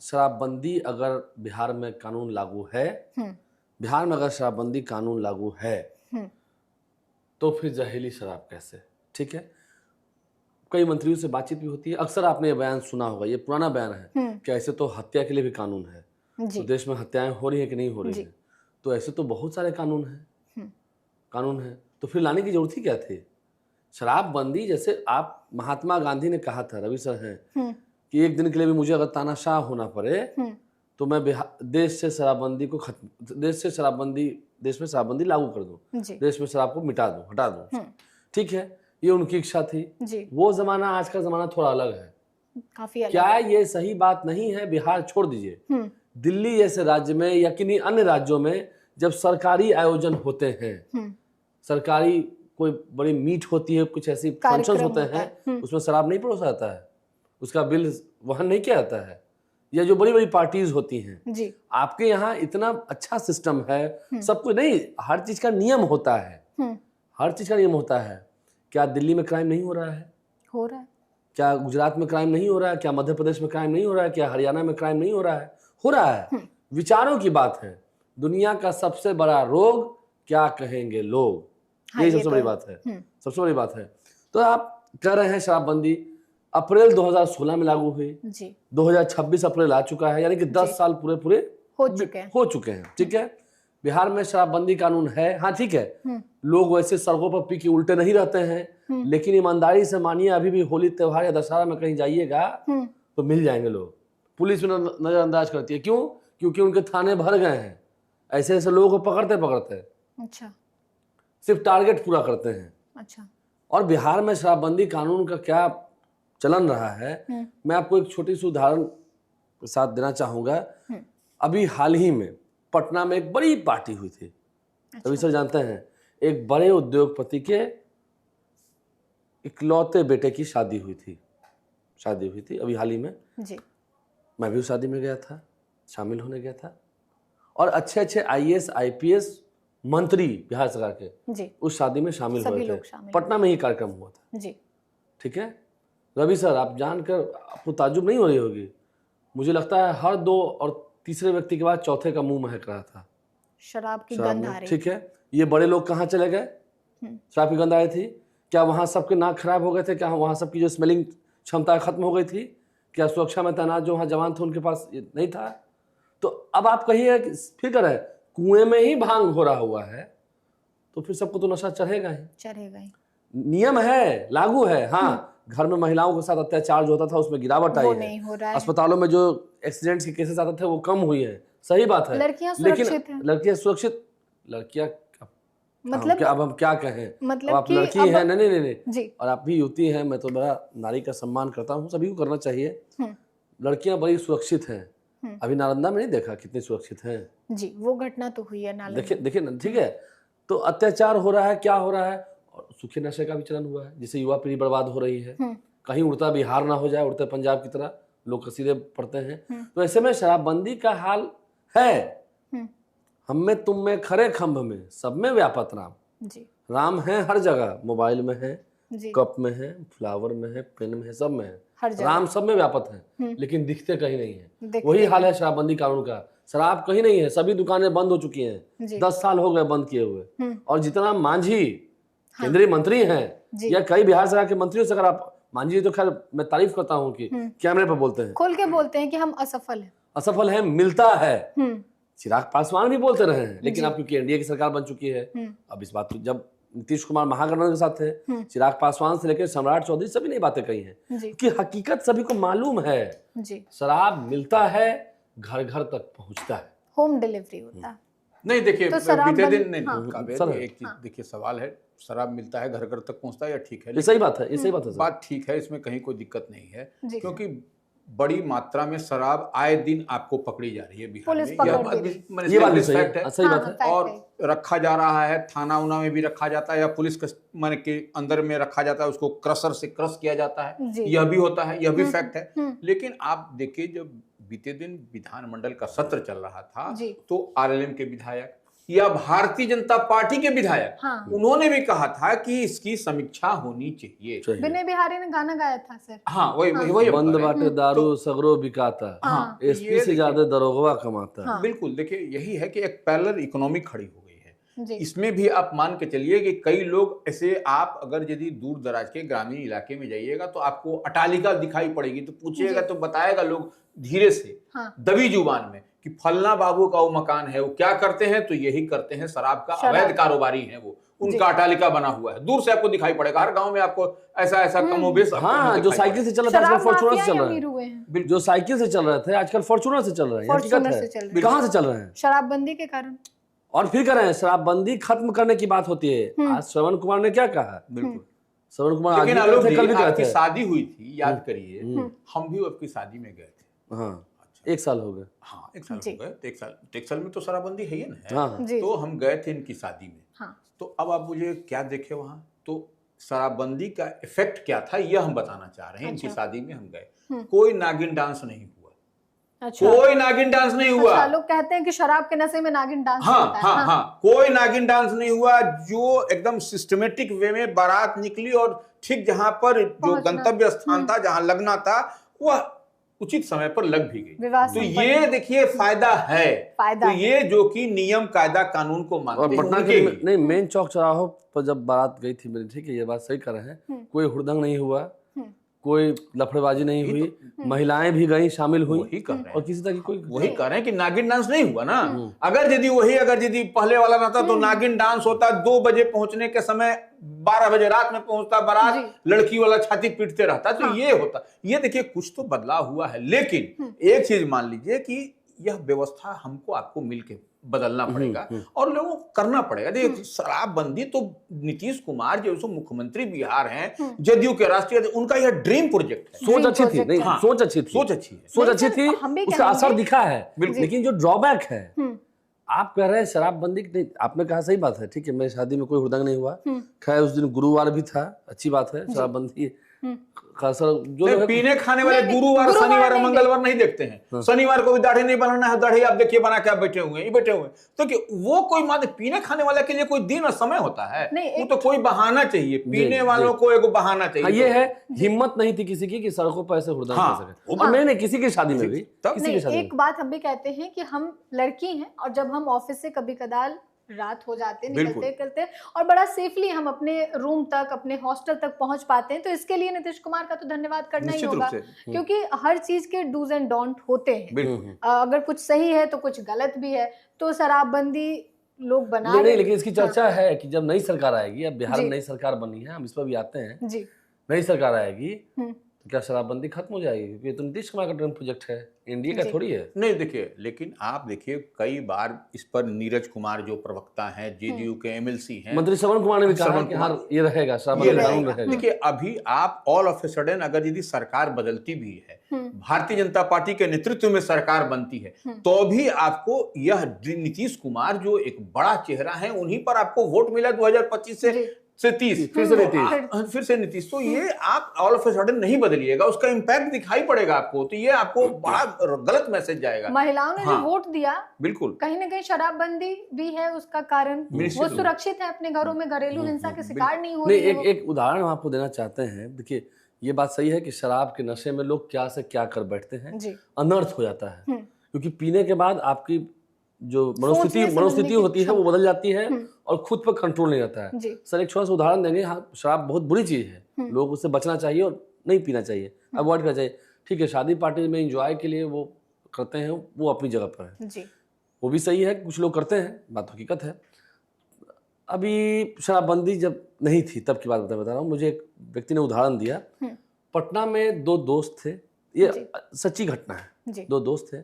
शराबबंदी अगर बिहार में कानून लागू है, बिहार में अगर शराबबंदी कानून लागू है तो फिर जहरीली शराब कैसे? ठीक है, कई मंत्रियों से बातचीत भी होती है। अक्सर आपने ये बयान सुना होगा, ये पुराना बयान है कि ऐसे तो हत्या के लिए भी कानून है। तो देश में हत्याएं हो रही है कि नहीं हो रही है, तो ऐसे तो बहुत सारे कानून हैं, तो फिर लाने की जरूरत ही क्या थी? शराबबंदी, जैसे आप, महात्मा गांधी ने कहा था, रवि सर हैं, कि एक दिन के लिए भी मुझे अगर तानाशाह होना पड़े तो मैं देश में शराबबंदी लागू कर दूं, देश में शराब को मिटा दूं, हटा दूं। ठीक है, ये उनकी इच्छा थी। वो जमाना, आज का जमाना थोड़ा अलग है, काफी अलग। क्या ये सही बात नहीं है? बिहार छोड़ दीजिए, दिल्ली जैसे राज्य में या किन्हीं अन्य राज्यों में जब सरकारी आयोजन होते हैं, सरकारी कोई बड़ी मीट होती है, कुछ ऐसी फंक्शंस होते हैं, उसमें शराब नहीं परोसा जाता है, उसका बिल वहन नहीं किया जाता है। या जो बड़ी बड़ी पार्टीज होती हैं, आपके यहाँ इतना अच्छा सिस्टम है, सब कुछ नहीं, हर चीज का नियम होता है, हर चीज का नियम होता है। क्या दिल्ली में क्राइम नहीं हो रहा है? हो रहा है। क्या गुजरात में क्राइम नहीं हो रहा है? क्या मध्य प्रदेश में क्राइम नहीं हो रहा है? क्या हरियाणा में क्राइम नहीं हो रहा है? हो रहा है। विचारों की बात है। दुनिया का सबसे बड़ा रोग क्या कहेंगे लोग, यही सबसे बड़ी बात है, सबसे बड़ी बात है। तो आप कह रहे हैं शराबबंदी अप्रैल 2016 में लागू हुई, 2026 अप्रैल आ चुका है, यानी कि 10 साल पूरे हो चुके हैं। ठीक है, बिहार में शराबबंदी कानून है, हाँ ठीक है, लोग वैसे सड़कों पर पी के उल्टे नहीं रहते हैं, लेकिन ईमानदारी से मानिए, अभी भी होली त्योहार या दशहरा में कहीं जाइएगा तो मिल जाएंगे लोग। पुलिस भी नजरअंदाज करती है, क्यों? क्योंकि उनके थाने भर गए हैं, ऐसे ऐसे लोगों को पकड़ते अच्छा, सिर्फ टारगेट पूरा करते हैं। अच्छा, और बिहार में शराबबंदी कानून का क्या चलन रहा है, मैं आपको एक छोटी सी उदाहरण के साथ देना चाहूंगा। अभी हाल ही में पटना में एक बड़ी पार्टी हुई थी। अच्छा। रवि सर जानते हैं, एक बड़े उद्योगपति के इकलौते बेटे की शादी हुई थी अभी हाल ही में जी। मैं भी उस शादी में गया था, शामिल होने गया था, और अच्छे अच्छे IAS IPS मंत्री बिहार सरकार के जी उस शादी में शामिल हुए थे। पटना में ही कार्यक्रम हुआ था जी। ठीक है रवि सर, आप जानकर आपको ताज्जुब नहीं हो रही होगी, मुझे लगता है हर 2 और तीसरे व्यक्ति के बाद चौथे का मुंह महक रहा था शराब की गंध आ रही। ठीक है, ये बड़े लोग कहाँ चले गए? शराब की गंध आई थी। क्या वहां सबके नाक खराब हो गए थे? क्या वहां सबकी जो स्मेलिंग क्षमता खत्म हो गई थी? क्या सुरक्षा में तैनात जो वहां जवान थे उनके पास नहीं था? तो अब आप कहिए, फिक्र है, कुएं में ही भांग हो रहा हुआ है, तो फिर सबको तो नशा चढ़ेगा ही। नियम है, लागू है। हाँ, घर में महिलाओं के साथ अत्याचार जो होता था उसमें गिरावट आई है, अस्पतालों में जो एक्सीडेंट्स के केसेस आते थे वो कम हुई है, सही बात है। लेकिन लड़कियां सुरक्षित, लड़कियां मतलब अब हम क्या कहें, मतलब आप लड़की हैं, नहीं और आप भी युवती हैं, मैं तो बड़ा नारी का सम्मान करता हूँ, सभी को करना चाहिए। लड़कियां बड़ी सुरक्षित हैं, अभी नालंदा में नहीं देखा कितनी सुरक्षित हैं जी, वो घटना तो हुई है नालंदा, देखिए ना। ठीक है, तो अत्याचार हो रहा है, क्या हो रहा है, और सूखे नशे का भी चलन हुआ है, जिससे युवा पीढ़ी बर्बाद हो रही है। कहीं उड़ता बिहार ना हो जाए, उड़ते पंजाब की तरह लोग कसीदे पड़ते हैं। तो ऐसे में शराबबंदी का हाल है, हम में तुम में खरे खंभ में सब में व्यापत राम जी। राम है हर जगह, मोबाइल में है, कप में है, फ्लावर में है, पेन में है, सब में है, राम सब में व्यापत है, लेकिन दिखते कहीं नहीं है। वही हाल है शराबबंदी कानून का, शराब कहीं नहीं है, सभी दुकानें बंद हो चुकी हैं, 10 साल हो गए बंद किए हुए। और जितना मांझी केंद्रीय मंत्री हैं या कई बिहार सरकार के मंत्रियों से, अगर आप मांझी, तो खैर मैं तारीफ करता हूँ कि कैमरे पर बोलते हैं, खोल के बोलते हैं कि हम असफल हैं, मिलता है। चिराग पासवान भी बोलते रहे हैं, लेकिन अब क्योंकि एनडीए की सरकार बन चुकी है, अब इस बात, जब नीतीश कुमार महागठबंधन के साथ थे, चिराग पासवान से लेकर सम्राट चौधरी सभी नई बातें कही हैं कि हकीकत सभी को मालूम है, शराब मिलता है, घर घर तक पहुंचता है, होम डिलीवरी होता है। नहीं देखिए, तो बीते दिन नहीं, एक चीज देखिए, सवाल है, शराब मिलता है, घर घर तक पहुंचता है, या ठीक है, ये सही बात है, ये सही बात है, बात ठीक है, इसमें कहीं कोई दिक्कत नहीं है, क्योंकि बड़ी मात्रा में शराब आए दिन आपको पकड़ी जा रही है बिहार में, ये बात भी सही है, सही बात है। और रखा जा रहा है, थाना उना में भी रखा जाता है, या पुलिस के अंदर में रखा जाता है, उसको क्रशर से क्रश किया जाता है, यह भी होता है, यह भी फैक्ट है। लेकिन आप देखिए, जब बीते दिन विधानमंडल का सत्र चल रहा था, तो RLM के विधायक, या भारतीय जनता पार्टी के विधायक, हाँ। उन्होंने भी कहा था कि इसकी समीक्षा होनी चाहिए। विनय बिहारी ने गाना गाया था सर। हाँ, वही बंद बाटे दारू सगरो बिकाता, हाँ, एसपी से ज्यादा दरोगवा कमाता। हाँ। बिल्कुल, देखिए यही है कि एक पैरेलल इकोनॉमी खड़ी हो गई है। जी। इसमें भी आप मान के चलिए कि कई लोग ऐसे, आप अगर यदि दूर दराज के ग्रामीण इलाके में जाइएगा तो आपको अटालिका दिखाई पड़ेगी, तो पूछिएगा तो बताएगा लोग धीरे से, हाँ। दबी जुबान में, कि फलना बाबू का वो मकान है, वो क्या करते हैं, तो यही करते हैं, शराब का अवैध कारोबारी है वो, उनका अटालिका बना हुआ है, दूर से आपको दिखाई पड़ेगा। हर गांव में आपको ऐसा कमोबेश। हाँ, जो साइकिल से चल रहा था आजकल फॉर्च्यूनर से चल रहा है, जो साइकिल से चल रहे थे आजकल फॉर्च्यूनर से चल रहे हैं। हकीकत है, कहाँ से चल रहे हैं? शराबबंदी के कारण। और फिर कह रहे हैं शराबबंदी खत्म करने की बात होती है। आज श्रवण कुमार ने क्या कहा? बिल्कुल, श्रवण कुमार लेकिन आगे थे, कल भी कहते आपकी हैं। शादी हुई थी, याद करिए, हम भी आपकी शादी में गए थे। हाँ, 1 साल हो गए। हाँ, 1 साल हो गए। तो 1 साल में तो शराबबंदी है ही ना। हाँ, तो हम गए थे इनकी शादी में। हाँ। तो अब आप मुझे क्या देखे वहां, तो शराबबंदी का इफेक्ट क्या था यह हम बताना चाह रहे हैं। इनकी शादी में हम गए, कोई नागिन डांस नहीं हुआ। अच्छा। कोई नागिन डांस नहीं हुआ। अच्छा, लोग कहते हैं कि शराब के नशे में नागिन डांस होता है। हाँ, कोई नागिन डांस नहीं हुआ। जो एकदम सिस्टमेटिक वे में बारात निकली और ठीक जहां पर जो गंतव्य स्थान था, जहां लगना था, वह उचित समय पर लग भी गई। तो ये देखिए फायदा है। तो ये जो कि नियम कायदा कानून को मानते हैं। पटना के नहीं, मेन चौक चौराहों पर जब बारात गई थी मेरी, ठीक है, ये बात सही कर रहे हैं, कोई हुड़दंग नहीं हुआ, कोई लफड़ेबाजी नहीं हुई, महिलाएं भी गई, शामिल हुई, और किसी तरह की कोई, वही कह रहे हैं कि नागिन डांस नहीं हुआ ना। अगर यदि पहले वाला ना था तो नागिन डांस होता, 2 बजे पहुंचने के समय 12 बजे रात में पहुंचता बारात, लड़की वाला छाती पीटते रहता, तो ये होता। ये देखिए कुछ तो बदलाव हुआ है, लेकिन एक चीज मान लीजिए कि यह व्यवस्था हमको आपको मिलके बदलना पड़ेगा और लोगों को करना पड़ेगा। देखिए शराबबंदी तो नीतीश कुमार जो मुख्यमंत्री बिहार हैं, जदयू के राष्ट्रीय, उनका यह ड्रीम प्रोजेक्ट है। सोच अच्छी थी, नहीं, सोच अच्छी थी, उसका असर दिखा है। लेकिन जो ड्रॉबैक है, आप कह रहे हैं शराबबंदी नहीं, आपने कहा सही बात है, ठीक है, मेरी शादी में कोई हुड़दंग नहीं हुआ। खैर उस दिन गुरुवार भी था, अच्छी बात है। शराबबंदी जो पीने खाने वाले गुरुवार, शनिवार और मंगलवार नहीं देखते हैं। शनिवार को भी दाढ़ी नहीं बनाना है, दाढ़ी आप देखिए बना के आप बैठे हुए हैं। तो कि वो कोई मान पीने खाने वाले के लिए कोई दिन और समय होता है, वो तो कोई बहाना चाहिए। पीने वालों को एक बहाना चाहिए। ये है, हिम्मत नहीं थी किसी की कि सड़कों पर ऐसे हुड़दंग कर सके। और मैंने किसी की शादी में भी, एक बात हम भी कहते हैं कि हम लड़की हैं, और जब हम ऑफिस से कभी कदार रात हो जाते, निकलते और बड़ा सेफली हम अपने रूम तक, अपने हॉस्टल तक पहुंच पाते हैं, तो इसके लिए नीतीश कुमार का तो धन्यवाद करना ही होगा, क्योंकि हर चीज के डूज एंड डोंट होते हैं। अगर कुछ सही है तो कुछ गलत भी है। तो शराबबंदी लोग बना नहीं, लेकिन इसकी चर्चा है कि जब नई सरकार आएगी, अब बिहार में नई सरकार बनी है, हम इस पर भी आते हैं जी, नई सरकार आएगी तो क्या शराबबंदी खत्म हो जाएगी? क्योंकि ये तो नीतीश कुमार का ड्रीम प्रोजेक्ट है, इंडिया का थोड़ी है। नहीं देखिए, लेकिन आप देखिए कई बार इस पर नीरज कुमार जो प्रवक्ता हैं, जेडीयू के एमएलसी हैं, मंत्री श्रवण कुमार ने भी कहा कि हाँ ये रहेगा, शराबबंदी कानून रहेगा। देखिए अभी आप ऑल ऑफ ए सडन अगर यदि सरकार बदलती भी है, भारतीय जनता पार्टी के नेतृत्व में सरकार बनती है, तो भी आपको यह नीतीश कुमार जो एक बड़ा चेहरा है, उन्हीं पर आपको वोट मिला 2025 से 30, फिर से नीतीश। तो ये आप ऑल ऑफ ए सडन नहीं बदलिएगा, उसका इंपैक्ट दिखाई पड़ेगा आपको। तो ये आपको बड़ा गलत मैसेज जाएगा। महिलाओं ने जो वोट दिया, बिल्कुल कहीं ना कहीं शराबबंदी भी है उसका कारण। वो सुरक्षित है अपने घरों में, घरेलू हिंसा के शिकार नहीं हो रही है। एक उदाहरण हम आपको देना चाहते हैं। देखिए ये बात सही है कि शराब के नशे में लोग क्या से क्या कर बैठते हैं, अनर्थ हो जाता है। क्योंकि पीने के बाद आपकी जो मनोस्थिति होती है वो बदल जाती है और खुद पर कंट्रोल नहीं रहता है। सर एक छोटा सा उदाहरण देंगे। हाँ, शराब बहुत बुरी चीज है, लोग उससे बचना चाहिए और नहीं पीना चाहिए, अवॉइड करना चाहिए। ठीक है, शादी पार्टी में एंजॉय के लिए वो करते हैं, वो अपनी जगह पर है जी, वो भी सही है, कुछ लोग करते हैं, बात हकीकत है। अभी शराबबंदी जब नहीं थी तब की बात बता रहा हूँ। मुझे एक व्यक्ति ने उदाहरण दिया, पटना में 2 दोस्त थे, ये सच्ची घटना है। 2 दोस्त थे,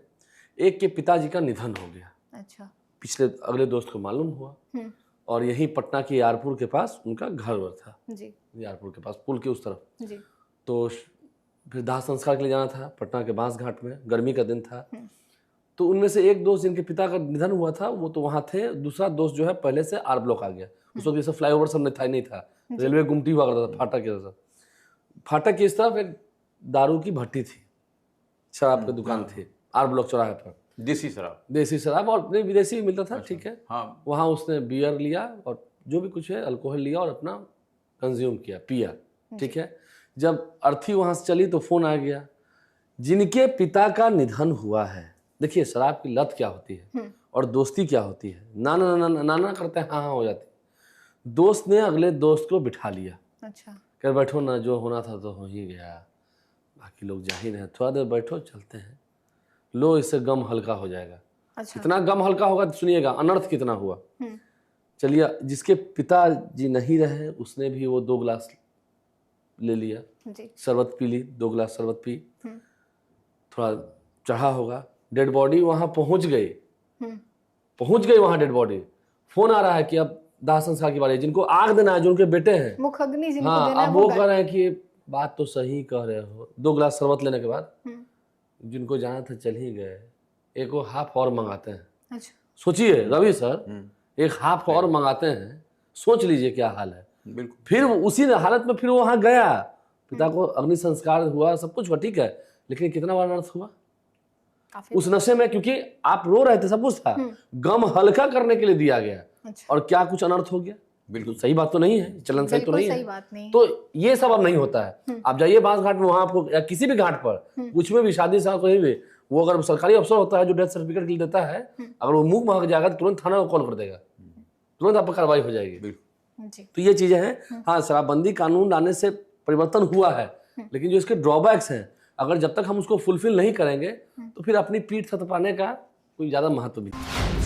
एक के पिताजी का निधन हो गया। अच्छा। पिछले अगले दोस्त को मालूम हुआ और यहीं पटना के यारपुर के पास उनका घर था जी, यारपुर के पास पुल के उस तरफ जी। तो फिर दाह संस्कार के लिए जाना था पटना के बांस घाट में, गर्मी का दिन था। तो उनमें से एक दोस्त जिनके पिता का निधन हुआ था वो तो वहाँ थे, दूसरा दोस्त जो है पहले से आर ब्लॉक आ गया। उस वक्त जैसे फ्लाईओवर सब नहीं था, रेलवे गुमटी हुआ करता था, फाटक की तरफ, फाटक की इस तरफ एक दारू की भट्टी थी, शराब की दुकान थी आर ब्लॉक चौराहे पर। देसी शराब और नहीं विदेशी भी मिलता था, ठीक है। हाँ, वहाँ उसने बियर लिया और जो भी कुछ है अल्कोहल लिया और अपना कंज्यूम किया, पिया, ठीक है। जब अर्थी वहाँ से चली तो फोन आ गया, जिनके पिता का निधन हुआ है। देखिए शराब की लत क्या होती है और दोस्ती क्या होती है। नाना नाना नाना करते हैं, हाँ हाँ हो जाती है। दोस्त ने अगले दोस्त को बिठा लिया, अच्छा, कर बैठो ना, जो होना था तो हो ही गया, बाकी लोग जा ही रहे, थोड़ा देर बैठो, चलते हैं, लो इससे गम हल्का हो जाएगा। अच्छा, कितना गम हल्का होगा तो सुनिएगा, अनर्थ कितना हुआ। चलिए, जिसके पिताजी नहीं रहे उसने भी वो 2 गिलास ले लिया, शरबत पी ली, 2 गिलास शरबत पी, थोड़ा चढ़ा होगा, डेड बॉडी वहां पहुंच गई वहां डेड बॉडी। फोन आ रहा है कि अब दाह संस्कार की बारी है, जिनको आग देना है, जो उनके बेटे हैं, मुखअग्नि जिनको हाँ, देना है, अब वो कह रहे हैं कि बात तो सही कह रहे हो। 2 गिलास शरबत लेने के बाद जिनको जाना था चल ही गए, एक वो हाफ और मंगाते हैं। अच्छा, सोचिए रवि सर, एक हाफ और मंगाते हैं, सोच लीजिए क्या हाल है। बिल्कुल। फिर उसी हालत में फिर वो वहां गया, पिता को अग्नि संस्कार हुआ, सब कुछ हुआ, ठीक है, लेकिन कितना बार अनर्थ हुआ उस नशे में, क्योंकि आप रो रहे थे, सब कुछ था, गम हल्का करने के लिए दिया गया। अच्छा, और क्या कुछ अनर्थ हो गया। बिल्कुल सही बात तो नहीं है, चलन सही तो नहीं सही है, बात नहीं। तो ये सब अब नहीं होता है। आप जाइए बांस घाट में, वहां आपको या किसी भी घाट पर कुछ में भी शादी से कहीं भी, वो अगर सरकारी अफसर होता है जो डेथ सर्टिफिकेट के लिए देता है, अगर वो मुंह महक जाएगा तो तुरंत थाना को कॉल कर देगा, तुरंत आप पर कार्रवाई हो जाएगी। तो ये चीजें हैं। हाँ, शराबबंदी कानून लाने से परिवर्तन हुआ है, लेकिन जो इसके ड्रॉबैक्स हैं, अगर जब तक हम उसको फुलफिल नहीं करेंगे तो फिर अपनी पीठ थपथपाने का कोई ज्यादा महत्व नहीं।